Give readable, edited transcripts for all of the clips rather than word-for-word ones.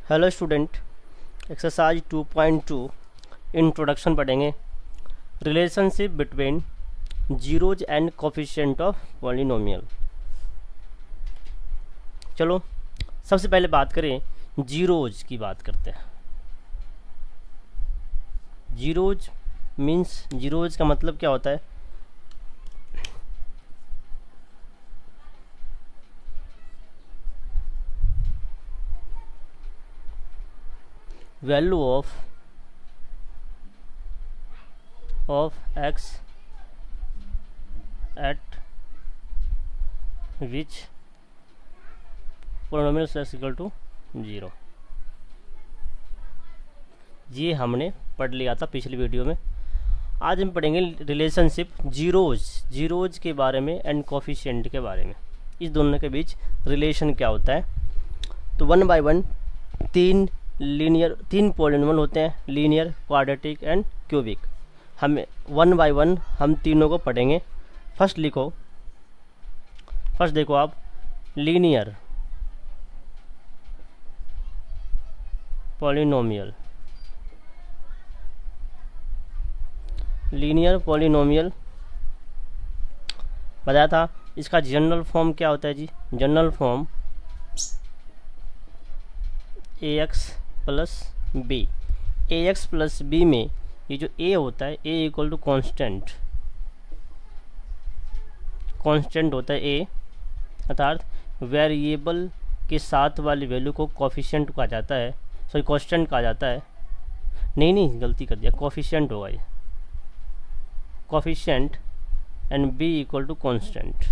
Hello student, exercise 2.2 introduction पढ़ेंगे। Relationship between zeros and coefficient of polynomial. चलो सबसे पहले बात करें, जीरोज की बात करते हैं। जीरोज मीन्स, जीरोज का मतलब क्या होता है? Value of x at which polynomial is equal to 0। ये हमने पढ़ लिया था पिछली वीडियो में। आज हम पढ़ेंगे रिलेशनशिप जीरोज के बारे में एंड कोफिशिएंट के बारे में। इस दोनों के बीच रिलेशन क्या होता है। तो वन बाय वन तीन पॉलिनोमियल होते हैं, लीनियर, क्वाड्रेटिक एंड क्यूबिक। हमें वन बाय वन हम तीनों को पढ़ेंगे। फर्स्ट देखो आप, लीनियर पॉलिनोमियल। लीनियर पॉलिनोमियल बताया था, इसका जनरल फॉर्म क्या होता है जी? General form ax plus b. ax plus b में ये जो a होता है, a इक्वल टू कॉन्स्टेंट होता है a, अर्थात वेरिएबल के साथ वाली वैल्यू को कोफिशिएंट कहा जाता है, सॉरी कांस्टेंट कहा जाता है। नहीं गलती कर दिया, कोफिशिएंट होगा ये, coefficient and b equal to constant.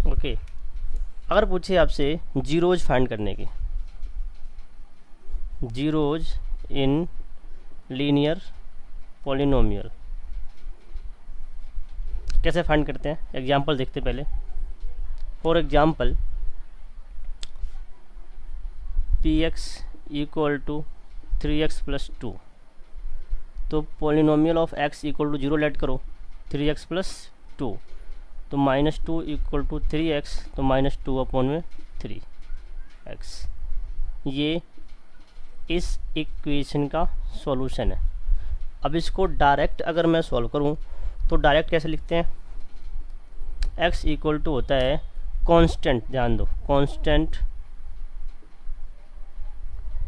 Okay, अगर पूछे आपसे जीरोज फाइंड करने की, जीरोज इन लीनियर पॉलिनोमियल कैसे फाइंड करते हैं, एग्जांपल देखते पहले। For example px equal to 3x plus 2, तो polynomial of x equal to 0 let करो, 3x प्लस 2, तो -2 इक्वल टू 3x, तो -2 अपॉन में 3x। ये इस इक्वेशन का सॉल्यूशन है। अब इसको डायरेक्ट अगर मैं सॉल्व करूं तो डायरेक्ट कैसे लिखते हैं? x इक्वल टू होता है कांस्टेंट, ध्यान दो,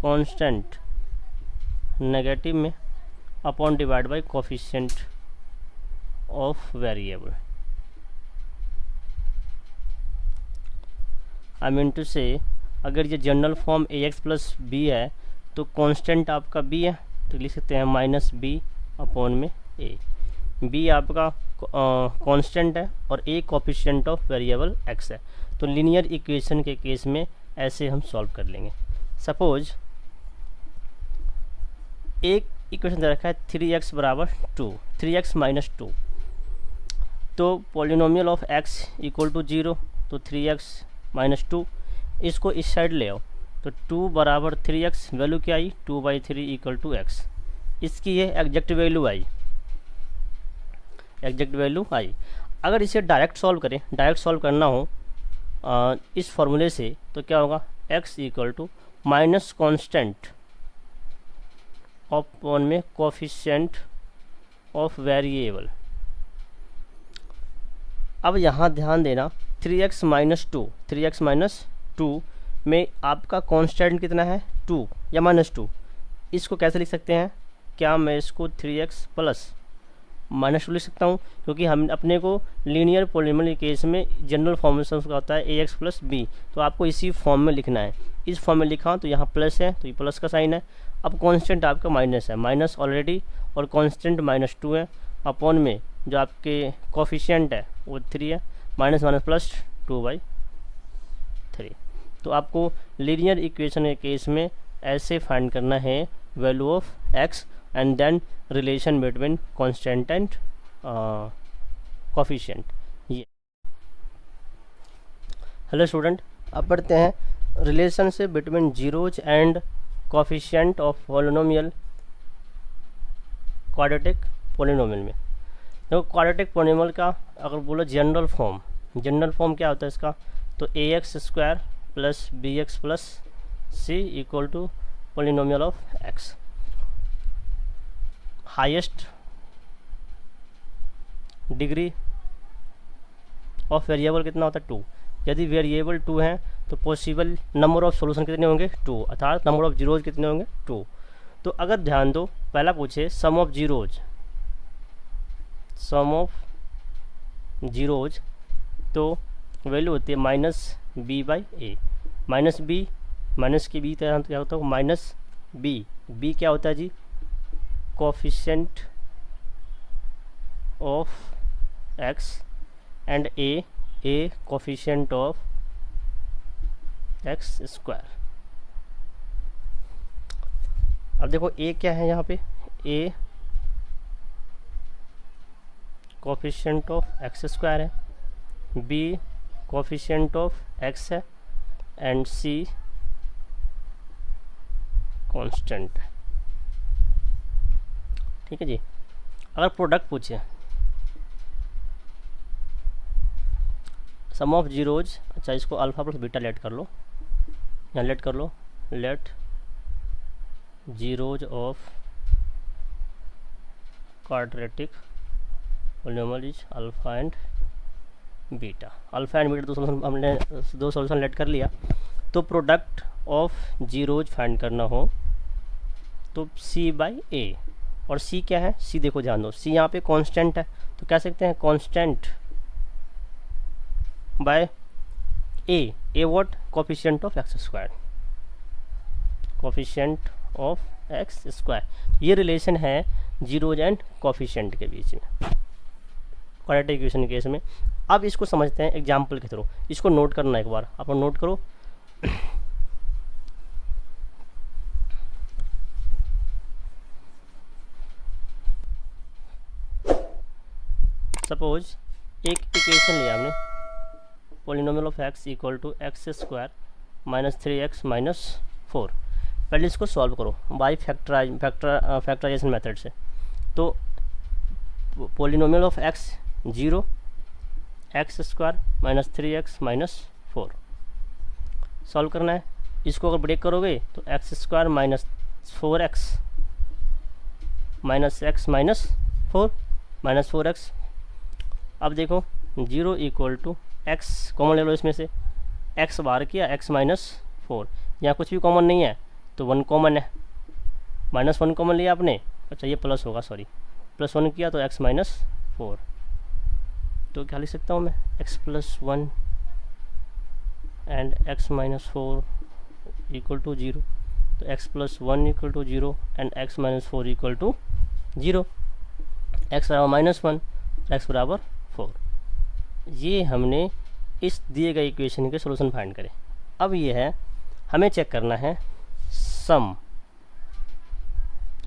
कांस्टेंट नेगेटिव में upon divide by coefficient of variable. I mean to say, अगर ये general form ax plus b है तो कांस्टेंट आपका b है, तो लिख सकते हैं -b अपॉन में a। b आपका कांस्टेंट है और a coefficient of variable x है। तो लीनियर इक्वेशन के केस में ऐसे हम सॉल्व कर लेंगे। सपोज एक इक्वेशन दे रखा है 3x बराबर 2, 3x माइनस 2, तो polynomial of x equal to 0, तो 3x माइनस 2, इसको इस साइड ले आओ, तो 2 बराबर 3x, वैल्यू क्या आई? 2/3 इक्वल टू x। इसकी ये एग्जैक्ट वैल्यू आई, अगर इसे डायरेक्ट सॉल्व करें, डायरेक्ट सॉल्व करना हो इस फॉर्मूले से, तो क्या होगा? x equal to minus constant upon में कोफिशिएंट ऑफ वेरिएबल। अब यहाँ ध्यान देना, 3x माइनस 2 में आपका कांस्टेंट कितना है? 2 या -2। इसको कैसे लिख सकते हैं? क्या मैं इसको 3x प्लस -2 लिख सकता हूँ? क्योंकि हम अपने को लीनियर पॉलिनोमियल केस में जनरल फॉर्मेशन का होता है ax प्लस बी, तो आपको इसी फॉर्म में लिखना है। इस फॉर्म में लिखा तो यहाँ प्लस है, तो ये प्लस का साइन है। अब कांस्टेंट आपका माइनस है, माइनस ऑलरेडी, और कांस्टेंट -2 है, अपॉन में जो आपके कोफिशिएंट है वो 3 है, माइनस प्लस 2/3। तो आपको लीनियर इक्वेशन के केस में ऐसे फाइंड करना है value of x and then relation between constant and coefficient. ये हेलो स्टूडेंट, अब पढ़ते हैं relationship between zeros and coefficient of polynomial quadratic polynomial में। देखो क्वाड्रेटिक पॉलिनोमियल का अगर बोलो जनरल फॉर्म क्या होता है इसका? तो a x square plus B x plus c equal to polynomial of x. Highest degree of variable कितना होता है 2। यदि वेरिएबल 2 हैं तो पॉसिबल नंबर ऑफ सॉल्यूशन कितने होंगे 2, अर्थात नंबर ऑफ जीरोज कितने होंगे 2। तो अगर ध्यान दो पहला पूछे sum of zeros, sum of zeros तो वैल्यू होती है minus B by A. Minus B, minus की बी तरह क्या होता है माइनस बी। बी क्या होता है जी coefficient of x and A coefficient of x square. अब देखो ए क्या है यहाँ पे, A coefficient of x square है, बी कोफिशिएंट ऑफ एक्स है एंड सी कांस्टेंट है। ठीक है जी। अगर प्रोडक्ट पूछे सम ऑफ जीरोज, अच्छा इसको अल्फा प्लस बीटा लेट कर लो, यहाँ लेट कर लो, let zeros of quadratic polynomial is alpha and beta. Alpha and beta हमने दो सॉल्यूशन लेट कर लिया। तो प्रोडक्ट ऑफ जीरोज फाइंड करना हो तो सी बाई ए, और सी क्या है, सी देखो ध्यान दो, सी यहाँ पे कांस्टेंट है तो कह सकते हैं constant by a what coefficient of x square, coefficient of x square. ये रिलेशन है जीरोज एंड कोफिशिएंट के बीच में क्वाड्रेटिक इक्वेशन केस में। अब इसको समझते हैं एग्जाम्पल के थ्रू, इसको नोट करना एक बार, आप नोट करो। सपोज एक इक्वेशन लिया हमने, polynomial of x equal to x square minus 3x minus 4। पहले इसको सॉल्व करो बाई फैक्टराइजेशन मेथड से। तो polynomial of x 0, x square minus 3x minus 4 solve करना है। इसको अगर ब्रेक करोगे तो x square minus 4x minus x minus 4 minus 4x। अब देखो 0 इक्वल टू एक्स कॉमन ले लो इसमें से, एक्स बाहर किया एक्स माइनस 4, यहाँ कुछ भी कॉमन नहीं है तो 1 कॉमन है, माइनस 1 कॉमन लिया आपने, अच्छा ये प्लस होगा सॉरी, प्लस 1 किया तो एक्स माइनस 4। तो क्या लिख सकता हूँ मैं, x plus 1 and x minus 4 equal to 0। तो x plus 1 equal to 0 and x minus 4 equal to 0। X बराबर माइनस 1, एक्स बराबर 4। ये हमने इस दिए गए इक्वेशन के सॉल्यूशन फाइंड करें। अब ये है हमें चेक करना है सम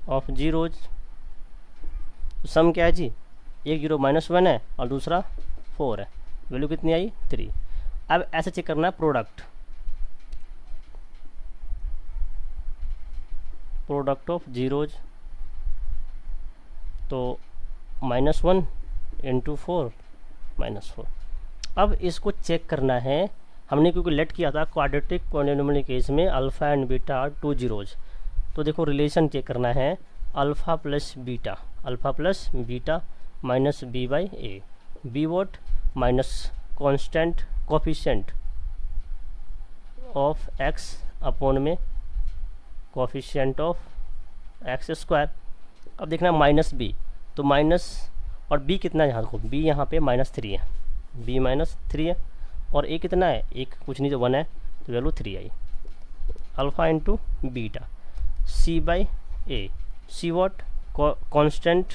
ऑफ जीरोज। सम क्या है जी, एक 0 माइनस 1 है और दूसरा 4 है, वैल्यू कितनी आई 3। अब ऐसे चेक करना है प्रोडक्ट ऑफ जीरोज, तो -1 इंटू 4 माइनस 4। अब इसको चेक करना है, हमने क्योंकि लेट किया था क्वाड्रेटिक पोलिनोमियल केस में alpha and beta are 2 zeros. तो देखो रिलेशन चेक करना है alpha plus beta minus B by a, b what minus constant coefficient of x upon में कोफिशिएंट ऑफ एक्स स्क्वायर। अब देखना माइनस बी, तो minus और बी कितना है, यहाँ देखो बी यहाँ पे -3 है, बी -3 है, और ए कितना है, एक कुछ नहीं तो 1 है, तो वैल्यू 3 आई। Alpha into beta C by A, C what constant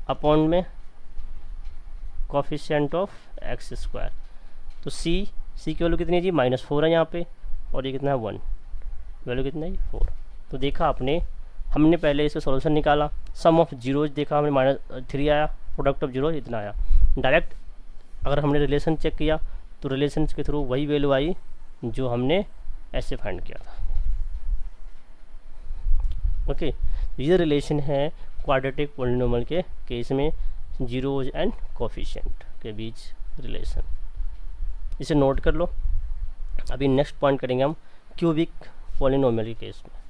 upon में कोफिशिएंट ऑफ एक्स स्क्वायर। तो सी की वैल्यू कितनी है जी -4 है यहाँ पे, और ये कितना है 1, वैल्यू कितना है 4। तो देखा आपने, हमने पहले इसका सॉल्यूशन निकाला, सम ऑफ जीरोज देखा हमने -3 आया, प्रोडक्ट ऑफ जीरोज इतना आया। डायरेक्ट अगर हमने रिलेशन चेक किया तो रिलेशन के थ्रू वही वैल्यू आई जो हमने ऐसे फाइंड किया था। ओके, ये रिलेशन है क्वाड्रेटिक पोलिनोमियल के केस में जीरोज एंड कोफिशिएंट के बीच रिलेशन। इसे नोट कर लो। अभी नेक्स्ट पॉइंट करेंगे हम क्यूबिक पॉलिनोमियल के केस में।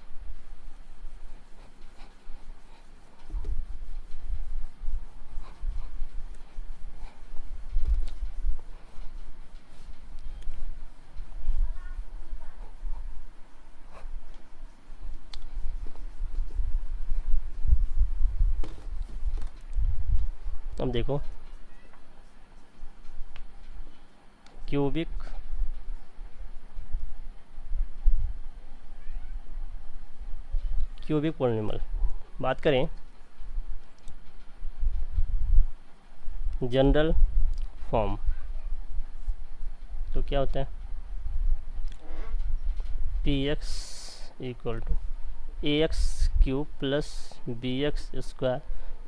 अब देखो क्यूबिक पॉलिनोमियल बात करें जनरल फॉर्म तो क्या होता है, P x equal to A x cube plus B x square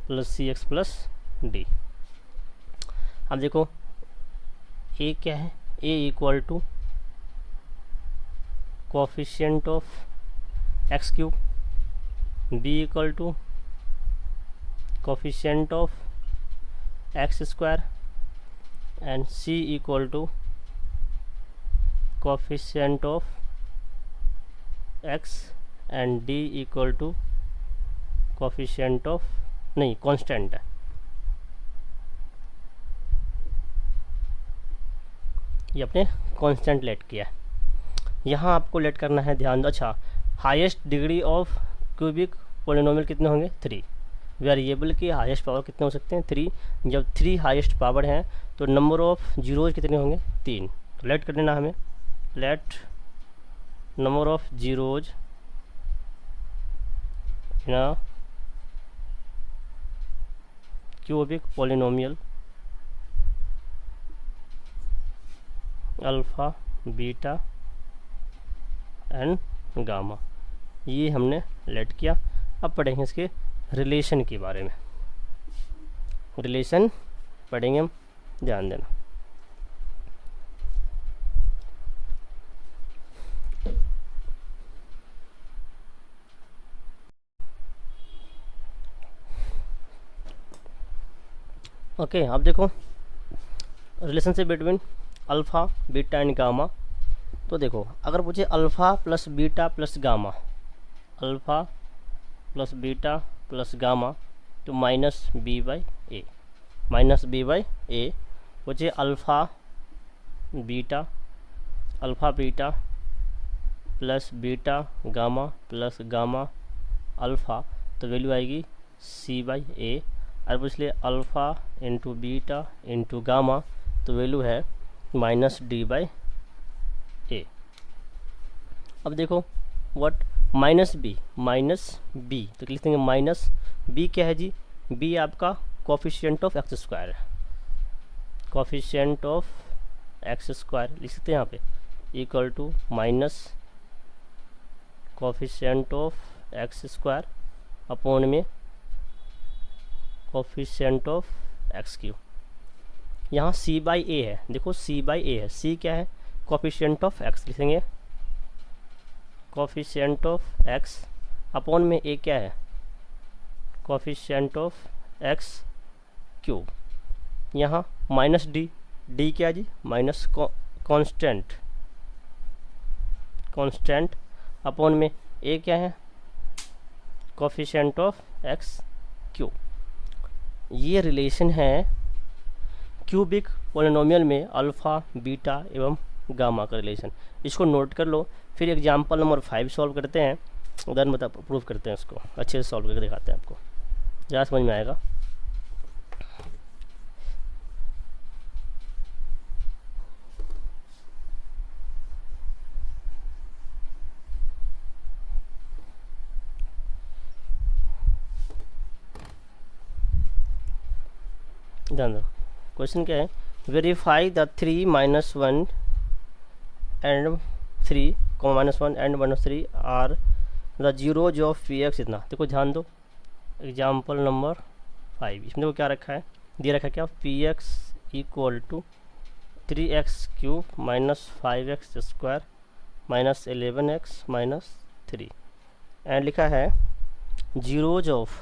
plus C x plus D. अब देखो ए क्या है, A equal to coefficient of x cube, B equal to coefficient of x square and C equal to coefficient of x and D equal to coefficient of नहीं constant है। ये अपने constant late किया है। यहाँ आपको लेट करना है, ध्यान दो। अच्छा, highest degree of cubic polynomial कितने होंगे, 3। वेरिएबल की हाईएस्ट पावर कितने हो सकते हैं, 3। जब 3 हाईएस्ट पावर हैं तो नंबर ऑफ जीरोज कितने होंगे, 3। तो लेट कर देना हमें, let number of zeros in cubic polynomial alpha beta and gamma. ये हमने लेट किया। अब पढ़ेंगे इसके रिलेशन के बारे में। रिलेशन पढ़ेंगे हम, ध्यान देना। ओके, अब देखो relationship between alpha beta and gamma. तो देखो अगर मुझे alpha plus beta plus gamma, alpha plus beta plus gamma तो minus B by A, minus B by A. मुझे alpha beta plus beta gamma plus gamma alpha तो value आएगी C by A. और इसलिए alpha into beta into gamma तो value है minus D by A. अब देखो व्हाट माइनस बी तो लिख देंगे माइनस बी क्या है जी, बी आपका कोफिशिएंट ऑफ एक्स स्क्वायर है, कोफिशिएंट ऑफ एक्स स्क्वायर लिख सकते हैं यहाँ पे, equal to minus coefficient of x square upon में कोफिशिएंट ऑफ एक्स क्यूब। यहाँ सी बाई ए है, देखो सी बाई ए है, सी क्या है, कोफिशिएंट ऑफ एक्स लिखेंगे, कोफिशिएंट ऑफ एक्स अपॉन में ए क्या है, कोफिशिएंट ऑफ एक्स क्यूब। यहाँ माइनस डी, डी क्या है जी, माइनस कांस्टेंट अपॉन में ए क्या है, कोफिशिएंट ऑफ एक्स क्यूब। ये रिलेशन है क्यूबिक पॉलिनोमियल में अल्फ़ा बीटा एवं गामा का रिलेशन। इसको नोट कर लो। फिर एग्जांपल नंबर 5 सॉल्व करते हैं, उधर मतलब प्रूव करते हैं, इसको अच्छे से सॉल्व करके दिखाते हैं, आपको ज़्यादा समझ में आएगा। ध्यान दो, क्वेश्चन क्या है, verify the 3 -1 and 3 -1 and 1 3 are the zeros of p x. इतना देखो ध्यान दो, एग्जाम्पल नंबर 5 इसमें देखो क्या रखा है, दिया रखा है क्या, p x equal to 3x cube minus 5x square minus 11x minus 3 and लिखा है जीरोज ऑफ,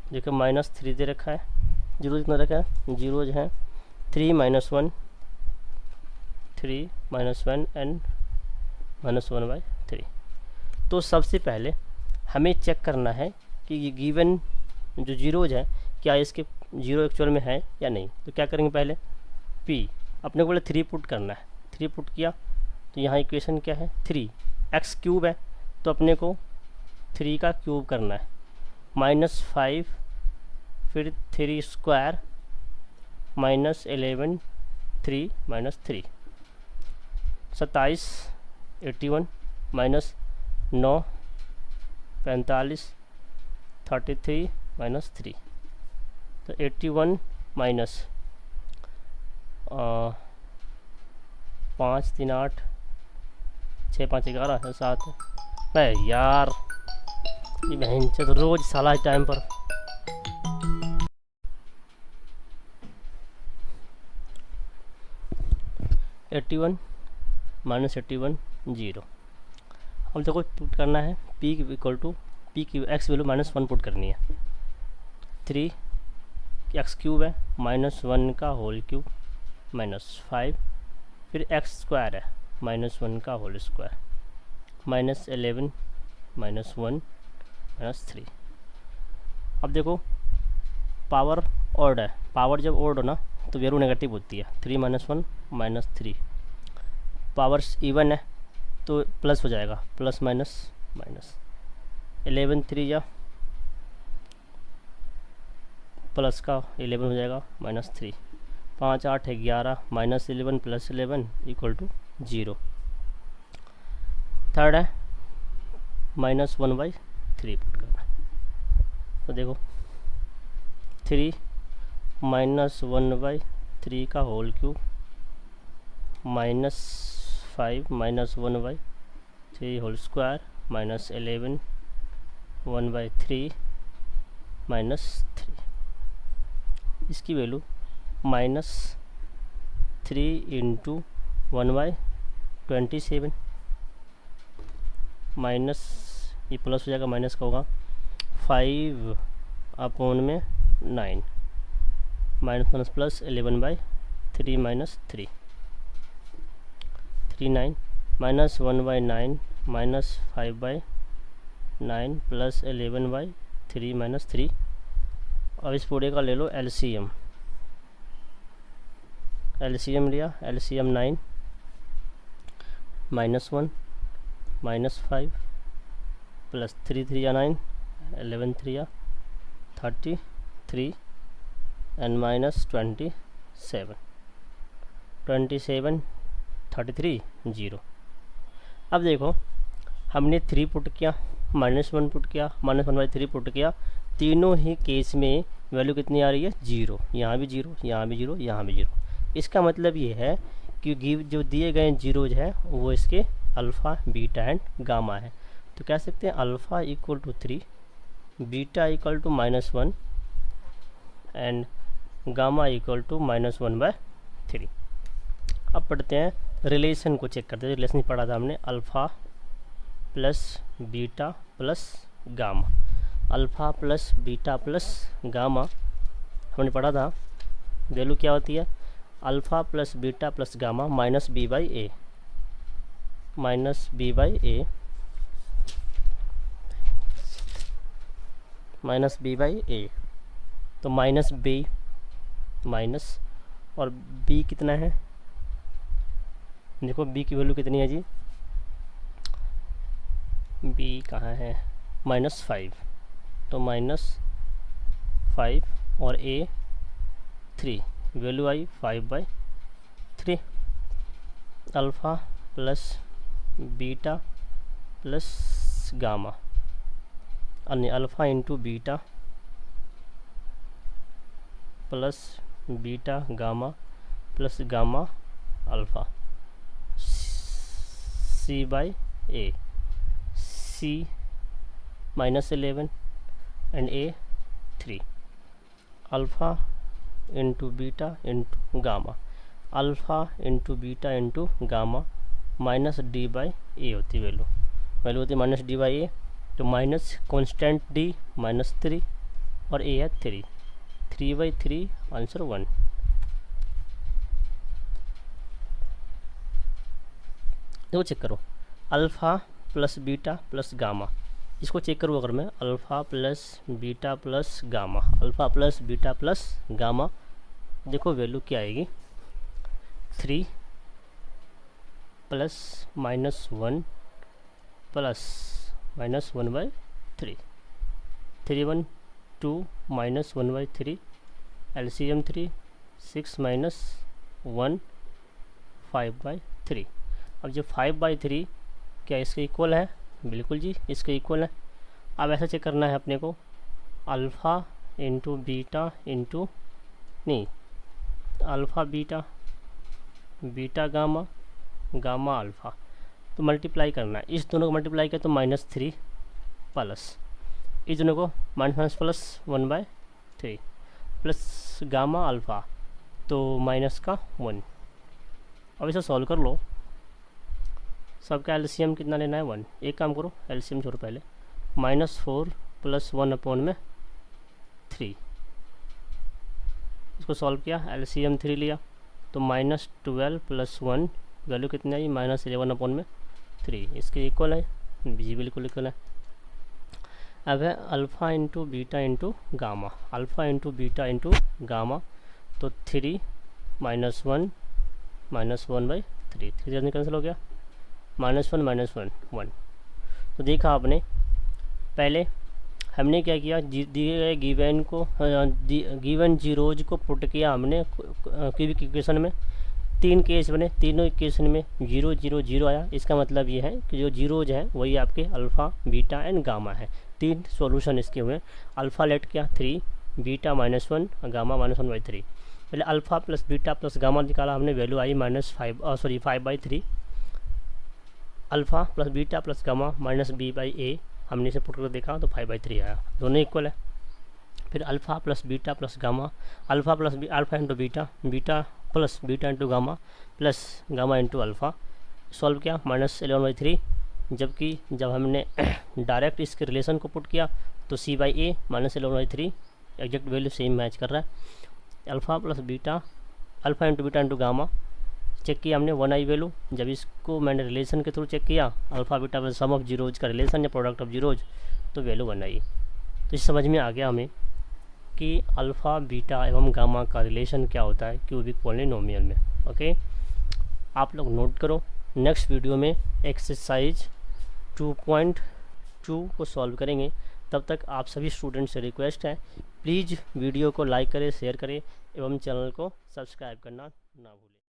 देखो -3 दे रखा है जीरो कितना रखा है, जीरोज हैं 3 -1 3 -1 एंड -1/3। तो सबसे पहले हमें चेक करना है कि ये गिवन जो जीरोज है क्या इसके जीरो एक्चुअल में है या नहीं। तो क्या करेंगे, पहले p अपने को बोले 3 पुट करना है, 3 पुट किया तो यहाँ इक्वेशन क्या है 3x³ है, तो अपने को 3 का क्यूब करना है, -5 फिर 3 स्क्वायर -11 3 -3 27 81 -9 45 33 -3। तो 81 माइनस 5 3 8 6 5 11 7 है यार, ये बहन से तो रोज साला टाइम पर। -81 -81 0। अब देखो पुट करना है p इक्वल टू p की x वैल्यू -1 पुट करनी है, 3x³ है -1 का होल क्यूब -5 फिर x² है -1 का होल स्क्वायर -11 -1 -3। अब देखो पावर ऑड है, पावर जब ऑड हो ना तो वैल्यू नेगेटिव होती है, 3 -1 -3। पावर्स इवन है तो प्लस हो जाएगा, प्लस माइनस माइनस 11 3 या प्लस का 11 हो जाएगा -3 5 8 है 11 -11 + 11 = 0। थर्ड है -1/3 पुट करना। तो देखो 3 -1/3 का होल क्यूब -5 -1/3 होल स्क्वायर -11 1/3 -3। इसकी वैल्यू -3 × 1/27 माइनस ये प्लस हो जाएगा, माइनस का होगा 5/9 माइनस प्लस 11/3 -3 39 -1/9 -5/9 + 11/3 -3। अब इस पूरे का ले लो एलसीएम, एलसीएम लिया, एलसीएम 9 -1 -5 + 3 3 9 11 3 33 एंड -27 27 33 0। अब देखो हमने 3 पुट किया, -1 पुट किया, -1/3 पुट किया, तीनों ही केस में वैल्यू कितनी आ रही है 0। यहाँ भी 0, यहाँ भी 0, यहाँ भी 0। इसका मतलब ये है कि जो दिए गए जीरोज हैं वो इसके अल्फ़ा बीटा एंड गामा है। तो कह सकते हैं अल्फ़ा = 3 बीटा = -1 एंड गामा = -1/3। अब पढ़ते हैं रिलेशन को, चेक करते हैं। रिलेशन पढ़ा था हमने alpha + beta + gamma, alpha + beta + gamma हमने पढ़ा था। वैल्यू क्या होती है, alpha + beta + gamma -b/a -b/a। तो -b माइनस और b कितना है, देखो b की वैल्यू कितनी है जी, b कहाँ है -5, तो -5 और a 3, वैल्यू आई 5/3। अल्फ़ा + बीटा + गामा अन्य alpha × beta + beta gamma + gamma alpha c/a, c -11 and a 3। Alpha × beta × gamma, alpha × beta × gamma -d/a होती वैल्यू होती है -d/a। तो माइनस कॉन्स्टेंट d -3 और a है 3, 3/3 आंसर 1। देखो चेक करो, alpha plus beta plus gamma, इसको चेक करूँ अगर मैं, alpha plus beta plus gamma, alpha plus beta plus gamma, देखो वैल्यू क्या आएगी, 3 प्लस -1 प्लस -1/3, 3 1 2 -1/3, LCM 3 6 -1 5/3। अब जो 5/3 क्या इसके इक्वल है, बिल्कुल जी इसके इक्वल है। अब ऐसा चेक करना है अपने को, अल्फ़ा इंटू बीटा इंटू नहीं, alpha beta, beta gamma, gamma alpha, तो मल्टीप्लाई करना है, इस दोनों को मल्टीप्लाई किया तो -3 प्लस इस दोनों को minus plus 1/3 plus gamma alpha तो -1। अब इसे सॉल्व कर लो, सबका एलसीएम कितना लेना है 1। एक काम करो, एलसीएम छोड़ो पहले, -4 + 1/3, इसको सॉल्व किया, एलसीएम 3 लिया तो -12 + 1 वैल्यू कितनी आई, -11/3, इसके इक्वल है, जी बिल्कुल इक्वल है। अब है alpha into beta into gamma, alpha into beta into gamma, तो 3 -1 -1/3, 3 कैंसिल हो गया, -1 1। तो देखा आपने, पहले हमने क्या किया, दिए गए गिवन जीरोज को पुट किया हमने क्यूबिक इक्वेशन में, 3 केस बने, तीनों इक्वेशन में 0 0 0 आया। इसका मतलब ये है कि जो जीरोज हैं वही आपके अल्फ़ा बीटा एंड गामा है। 3 सॉल्यूशन इसके हुए, अल्फ़ा लेट किया 3, बीटा -1, गामा -1/3। पहले alpha plus beta plus gamma निकाला हमने, वैल्यू आई -5/3, alpha plus beta plus gamma -b/a, हमने इसे पुट कर देखा तो 5/3 आया, दोनों इक्वल है। फिर alpha plus beta plus gamma, alpha into beta, beta plus beta into gamma plus gamma into alpha, solve किया -11/3। जबकि जब हमने डायरेक्ट इसके रिलेशन को पुट किया तो c/a -11/3, exact value same match कर रहा है। Alpha plus beta, alpha into beta into gamma check किया हमने, 1 आई वैल्यू। जब इसको मैंने रिलेशन के थ्रू चेक किया, alpha beta plus sum of zeros का रिलेशन या प्रोडक्ट ऑफ जीरोज, तो वैल्यू 1 आई। तो इस समझ में आ गया हमें कि अल्फ़ा बीटा एवं गामा का रिलेशन क्या होता है क्यूबिक पॉलिनोमियल में। ओके, आप लोग नोट करो, नेक्स्ट वीडियो में एक्सरसाइज 2.2 को सॉल्व करेंगे। तब तक आप सभी स्टूडेंट से रिक्वेस्ट है, प्लीज़ वीडियो को लाइक करें, शेयर करें एवं चैनल को सब्सक्राइब करना ना भूलें।